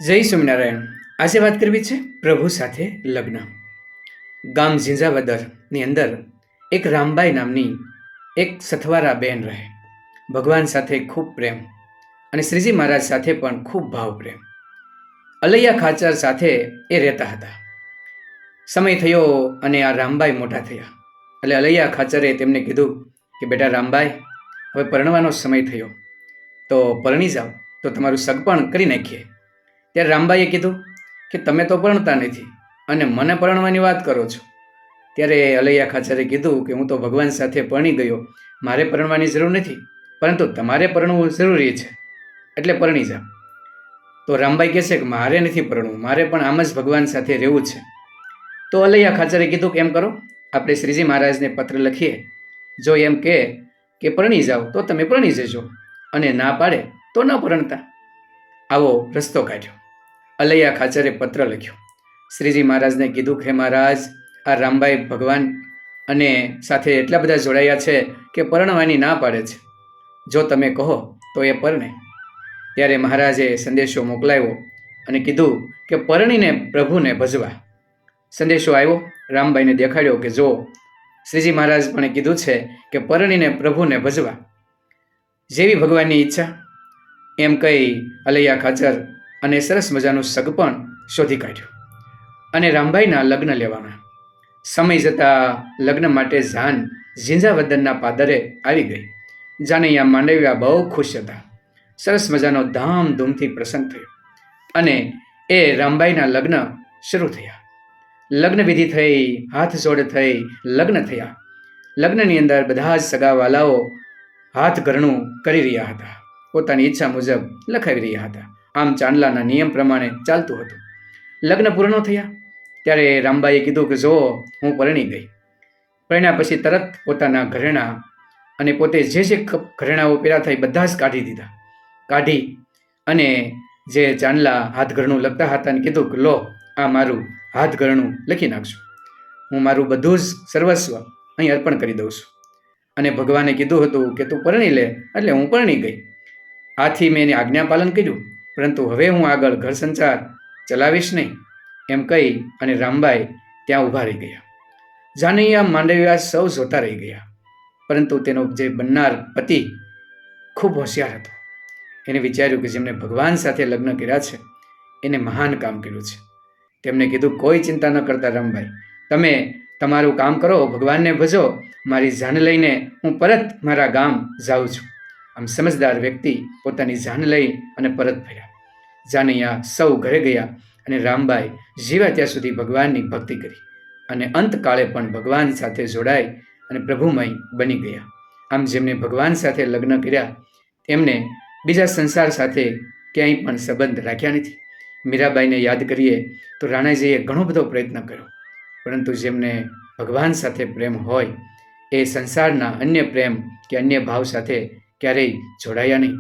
જય સ્વામિનારાયણ. આજે વાત કરવી છે પ્રભુ સાથે લગ્ન. ગામ ઝીંઝાવદરની અંદર એક રામબાઈ નામની એક સથવારા બહેન રહે. ભગવાન સાથે ખૂબ પ્રેમ અને શ્રીજી મહારાજ સાથે પણ ખૂબ ભાવ પ્રેમ. અલૈયા ખાચર સાથે એ રહેતા હતા. સમય થયો અને આ રામબાઈ મોટા થયા. એટલે અલૈયા ખાચરે તેમને કીધું કે બેટા રામબાઈ, હવે પરણવાનો સમય થયો, તો પરણી જાઓ, તો તમારું સગપણ કરી નાખીએ. ત્યારે રામબાઈએ કીધું કે તમે તો પરણતા નથી અને મને પરણવાની વાત કરો છો. ત્યારે અલૈયા ખાચરે કીધું કે હું તો ભગવાન સાથે પરણી ગયો, મારે પરણવાની જરૂર નથી, પરંતુ તમારે પરણવું જરૂરી છે, એટલે પરણી જાઓ. તો રામબાઈ કહે છે કે મારે નથી પરણવું, મારે પણ આમ જ ભગવાન સાથે રહેવું છે. તો અલૈયા ખાચરે કીધું કે એમ કરો, આપણે શ્રીજી મહારાજને પત્ર લખીએ, જો એમ કે પરણી જાઓ તો તમે પરણી જજો, અને ના પાડે તો ન પરણતા. આવો રસ્તો કાઢ્યો. અલૈયા ખાચરે પત્ર લખ્યો, શ્રીજી મહારાજને કીધું કે મહારાજ, આ રામબાઈ ભગવાન અને સાથે એટલા બધા જોડાયા છે કે પરણવાની ના પાડે છે, જો તમે કહો તો એ પરણે. ત્યારે મહારાજે સંદેશો મોકલાવ્યો અને કીધું કે પરણીને પ્રભુને ભજવા. સંદેશો આવ્યો, રામબાઈને દેખાડ્યો કે જો શ્રીજી મહારાજ પણ કીધું છે કે પરણીને પ્રભુને ભજવા, જેવી ભગવાનની ઈચ્છા. એમ કહી અલૈયા ખાચર અને સરસ મજાનું સગપણ શોધી કાઢ્યું અને રામબાઈના લગ્ન લેવાના. સમય જતાં લગ્ન માટે જાન ઝીંઝાવદનના પાદરે આવી ગઈ. જાનૈયા માંડવિયા બહુ ખુશ હતા. સરસ મજાનો ધામધૂમથી પ્રસંગ થયો અને એ રામબાઈના લગ્ન શરૂ થયા. લગ્ન વિધિ થઈ, હાથ જોડ થઈ, લગ્ન થયા. લગ્નની અંદર બધા જ સગાવાલાઓ હાથ ઘરણું કરી રહ્યા હતા, પોતાની ઈચ્છા મુજબ લખાવી રહ્યા હતા. આમ ચાંદલાના નિયમ પ્રમાણે ચાલતું હતું. લગ્ન પૂર્ણ થયા ત્યારે રામબાઈએ કીધું કે જો હું પરણી ગઈ. પરણ્યા પછી તરત પોતાના ઘરેણાં અને પોતે જે ઘરેણાઓ પહેર્યા હતા એ બધા જ કાઢી દીધા. કાઢી અને જે ચાંદલા હાથ ઘરણું લખતા હતા અને કીધું કે લો, આ મારું હાથ ઘરણું લખી નાખશું, હું મારું બધું જ સર્વસ્વ અહીં અર્પણ કરી દઉં છું. અને ભગવાને કીધું હતું કે તું પરણી લે, એટલે હું પરણી ગઈ. આથી મેં એની આજ્ઞા પાલન કર્યું, પરંતુ હવે હું આગળ ઘર સંસાર ચલાવીશ નહીં, એમ કહી અને રામબાઈ ત્યાં ઊભા રહી ગયા. જાનૈયા માંડવિયા સૌ જોતા રહી ગયા, પરંતુ તેનો જે બનનાર પતિ ખૂબ હોશિયાર હતો. એને વિચાર્યું કે જેમણે ભગવાન સાથે લગ્ન કર્યા છે એને મહાન કામ કર્યું છે. તેમને કીધું કોઈ ચિંતા ન કરતા રામભાઈ, તમે તમારું કામ કરો, ભગવાનને ભજો, મારી જાન લઈને હું પરત મારા ગામ જાઉં છું. આમ સમજદાર વ્યક્તિ પોતાની જાન લઈ અને પરત ફર્યા. જાનૈયા સૌ ઘરે ગયા અને રામબાઈ જીવ્યા ત્યાં સુધી ભગવાનની ભક્તિ કરી અને અંતકાળે પણ ભગવાન સાથે જોડાઈ અને પ્રભુમય બની ગયા. આમ જેમને ભગવાન સાથે લગ્ન કર્યા એમને બીજા સંસાર સાથે ક્યાંય પણ સંબંધ રાખ્યા નથી. મીરાબાઈને યાદ કરીએ તો રાણાજીએ ઘણો બધો પ્રયત્ન કર્યો, પરંતુ જેમને ભગવાન સાથે પ્રેમ હોય એ સંસારના અન્ય પ્રેમ કે અન્ય ભાવ સાથે ક્યારેય જોડાયા નહીં.